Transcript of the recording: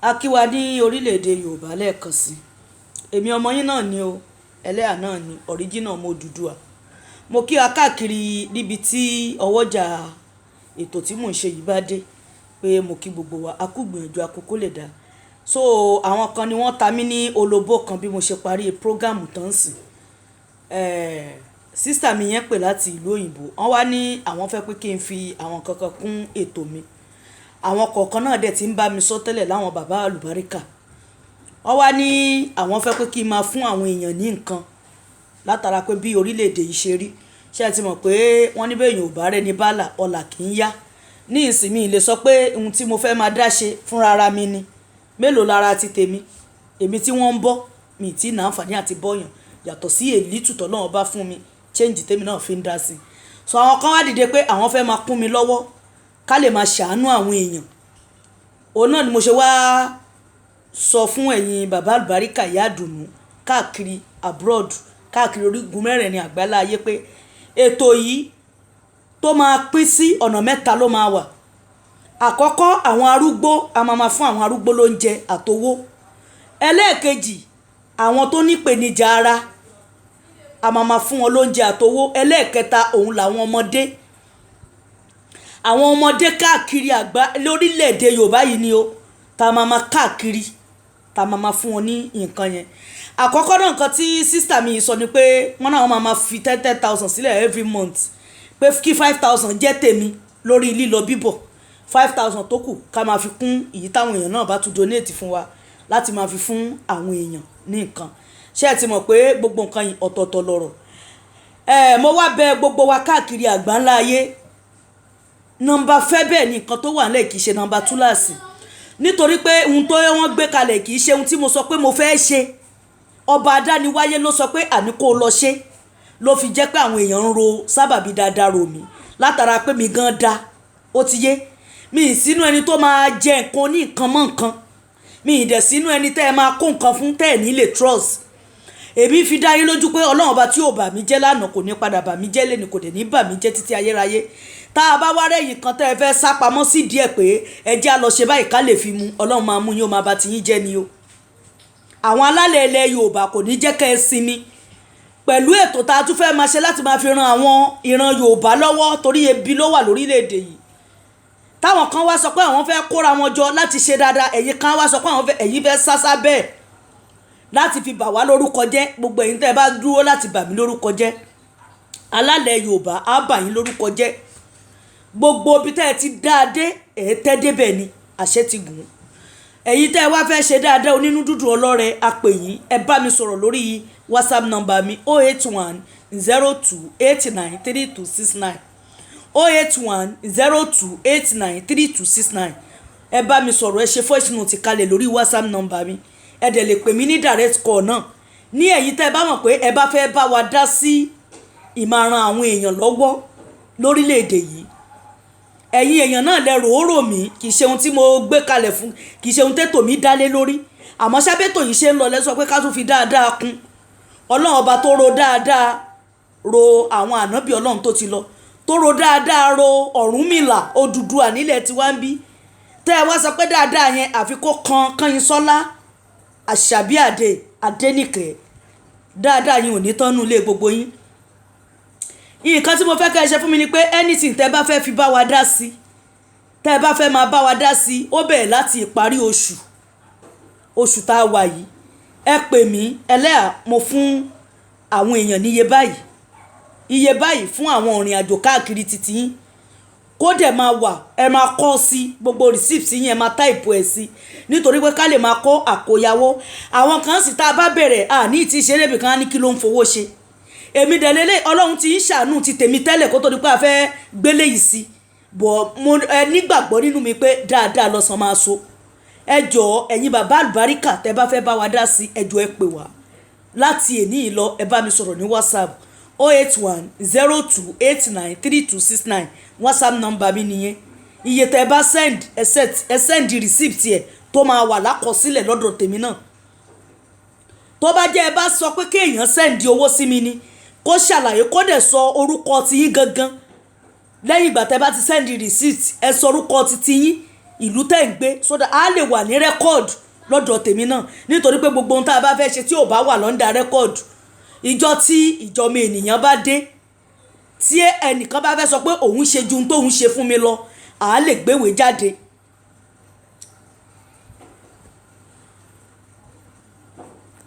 A kí wa ní orílẹ̀-èdè Yorùbá lẹ́ẹ̀kan sí. Èmi ọmọ yín náà ni o, ẹlẹ́yà náà ni, original ọmọ Odùduwà. Mo kí wa káàkiri níbi tí ọwọ́jà ètò tí mò ń ṣe yìí bá dé pé mo kí gbogbo wa, a kú gbìyànjú àkókò lè dá. So àwọn kan ni wọ́n ta mí ní olóbó kan bí mo ṣe parí program tán sí. Sísítà mi yẹn pè láti ìlú òyìnbó, wọ́n wá ní àwọn fẹ́ pé kí n fi àwọn kankan kún ètò mi. Àwọn kọ̀ọ̀kan náà dẹ̀ ti ń bá mi sọ tẹ́lẹ̀ láwọn bàbá àlùbáríkà. Wọ́n wá ní àwọn fẹ́ pé kí n máa fún àwọn èèyàn ní nǹkan látara pé bí orílẹ̀-èdè yìí ṣe rí. Ṣé ẹ ti mọ̀ pé wọ́n ní bẹ́ẹ̀ yóò bá rẹ ní bálà ọlà kì í yá. Ní ìsinmi lè sọ pé ohun tí mo fẹ́ máa dá ṣe fúnra ara mi ni. Mélòó lára ti tèmi? Èmi tí wọ́n ń bọ́ mi tí ní àǹfààní àti bọ́yàn yàtọ̀ sí èlí tùtọ̀ náà bá fún mi change tèmi náà fi ń dá sí. So àwọn kan wá dìde pé àwọn fẹ́ máa kún mi lọ́wọ́ ká lè máa ṣàánú àwọn èèyàn. Òun náà ni mo ṣe wá sọ fún ẹ̀yin bàbá àlùbáríkà ìyá àdùnnú káàkiri abroad káàkiri orígun mẹ́rẹ̀ẹ̀rin àgbálá ayé pé ètò yìí tó máa pín sí ọ̀nà mẹ́ta ló máa wà. Àkọ́kọ́ àwọn arúgbó a máa fún àwọn arúgbó lóúnjẹ àtowó. Ẹlẹ́ẹ̀kejì àwọn tó nípèníjà ara a máa fún wọn lóúnjẹ àtowó. Ẹlẹ́ẹ̀kẹta òun làwọn ọmọdé. Àwọn ọmọdé káàkiri àgbá lórílẹ̀‐èdè Yorùbá yìí ni ó ta máa káàkiri ta máa fún wọn ní nǹkan yẹn. Àkọ́kọ́ náà nǹkan tí sísítà mi sọ ni pé wọ́n náà máa fi 10,000 sílẹ̀ every month pé kí 5,000 jẹ́ tèmi lórí lílọ bíbọ̀ 5,000 tó kù ká máa fi kún èyí táwọn èèyàn náà bá tún donate fún wa láti máa fi fún àwọn èèyàn ní nǹkan. Ṣé ẹ ti mọ̀ pé gbogbo nǹkan yìí ọ̀tọ̀ọ̀tọ̀ lọ̀rọ̀. Mo wá bẹ̀ gbogbo wa káàkiri àgbáńlá ayé nọ́mbà fẹ́ bẹ́ẹ̀ ni nǹkan tó wà nílẹ̀ kì í ṣe nọ́mbà túláàsì nítorí pé ohun tó wọ́n gbé kalẹ̀ kì í ṣe ohun tí mo sọ pé mo fẹ́ ṣe. Ọba adániwáyé ló sọ pé àní kó lọ ṣe ló fi jẹ́ pé àwọn èèyàn ń ro sábàbí dáadáa rò mí látara pé mi gan da ó ti yé mi ì sínú ẹni tó máa jẹ nǹkan ní nǹkan mọ́ nǹkan mi ì dẹ̀ sínú ẹni tẹ́ ẹ máa kó nǹkan fún tẹ́ ẹ̀ ní lè trust. Èmi fi dá yín lójú pé ọlọ́run ọba tí ò bà mí jẹ́ lánàá kò ní padà bà mí jẹ́ lẹ́ni kò dẹ̀ ní bà mí jẹ́ títí ayérayé. Tá a bá wá rẹ́yìn kan tẹ́ ẹ fẹ́ sá pamọ́ sí díẹ̀ pé ẹ jẹ́ á lọ ṣe báyìí ká lè fi mu ọlọ́run máa mú yín ó máa bá ti yín jẹ́ ni o. Àwọn alálẹ̀ ilẹ̀ Yorùbá kò ní jẹ́ kẹ́ ẹ sinmi pẹ̀lú ètò tá a tún fẹ́ máa ṣe láti máa fi ran àwọn ìran Yorùbá lọ́wọ́ torí ebi ló wà lórílẹ̀‐èdè yìí. Táwọn kan wá sọ pé àwọn fẹ́ kóra wọn jọ láti ṣe dáadáa ẹ̀yin kan wá sọ pé ẹ̀yin fẹ́ sásá bẹ́ẹ̀ láti fi bà wá lórúkọ jẹ́. Gbogbo ẹ̀yin tẹ́ ẹ bá dúró láti bà mí lórúkọ jẹ́ alálẹ̀ Yorùbá á bà yín lórúkọ jẹ́. Gbogbo ibi tẹ́ ẹ ti dáadé ẹ̀ tẹ́ débẹ̀ ni àṣẹ ti gùn. Ẹ̀yin tẹ́ ẹ wá fẹ́ ṣe dáadáa onínú dúdú ọlọ́rẹ apè yín ẹ bá mi sọ̀rọ̀ lórí WhatsApp number mi 08102893269 08102893269. Ẹ bá mi sọ̀rọ̀ ẹ ṣe voice note kalẹ̀ lórí WhatsApp number mi. Ẹ dẹ̀ lè pè mí ní direct call náà ní ẹ̀yin tẹ́ ẹ bá mọ̀ pé ẹ bá fẹ́ bá wa dá sí ìmọ̀ràn àwọn èèyàn lọ́wọ́ lórílẹ̀‐èdè yìí. Ẹ̀yin èèyàn náà lẹ rò mí kì í ṣe ohun tí mo gbé kalẹ̀ fún kì í ṣe ohun tètò mi dálé lórí àmọ́ sábẹ́tò yìí ṣe ń lọ lẹ́sọ pé ká tún fi dáadáa kún. Ọlọ́run ọba tó ro dáadáa ro àwọn ànábì ọlọ́run tó ti lọ tó ro dáadáa ro Ọ̀rúnmìlà Odùduwà nílẹ̀ tiwa ń bí tẹ́ ẹ wá sọ pé dáadáa yẹn àfi kó kan Kányìnsọ́lá Àṣàbí Adéníkẹ́ dáadáa yín ò ní tán nú ilé gbogbo yín. Nǹkan tí mo fẹ́ kẹ́ ẹ ṣe fún mi ni pé anything tẹ́ bá fẹ́ fi bá wa dá sí tẹ́ bá fẹ́ máa bá wa dá sí ó bẹ̀rẹ̀ láti ìparí oṣù tá a wà yìí. Ẹ pè mí ẹlẹ́à mo fún àwọn èèyàn ní iye báyìí fún àwọn òrìn àjò káàkiri títí yín kó dẹ̀ máa wà ẹ máa kọ́ sí gbogbo receipt yín ẹ máa táìpù ẹ̀ sí nítorí pé ká lè máa kó àkóyawó. Àwọn kan sì tá a bá bẹ̀rẹ̀ ní ìtì ìṣeré ibìkan á ní kí ló ń fowó ṣe. Èmi dẹ̀ lélẹ̀ ọlọ́run ti ń ṣàánú ti tèmi tẹ́lẹ̀ kó tó di pé a fẹ́ gbélé yìí sí bọ̀ mo nígbàgbọ́ nínú mi pé dáadáa lọ́sàn máa so. Ẹ jọ̀ọ́ ẹ̀yin bàbá àlùbáríkà tẹ́ bá fẹ́ bá wa dá sí ẹ jọ̀ọ́ ẹ pè wá láti èní yìí lọ ẹ bá mi sọ̀rọ̀ ní WhatsApp 08102893269 WhatsApp number mi nìyẹn. Iye tẹ́ bá ẹ send receipt ẹ̀ tó máa wà lákọsílẹ̀ lọ́dọ̀ tèmi náà. Tó bá jẹ́ ẹ bá sọ pé kéèyàn send owó sí mi ni kó ṣàlàyé kó dẹ̀ sọ orúkọ ti yín gangan lẹ́yìn ìgbà tẹ́ bá ti send receipt ẹ sọ orúkọ ti yín ìlú tẹ́ ń gbé so that a lè wà ní rẹ́kọ̀dù lọ́dọ̀ tèmi náà, nítorí pé gbogbo ohun tá a bá fẹ́ ṣe tí ò bá wà lọ́ndà rẹ́kọ̀dù, ìjọ tí ìjọba ènìyàn bá dé, tí ẹnìkan bá fẹ́ sọ pé òun ṣe ju ohun tóun ṣe fún mi lọ, à á lè gbéwèé jáde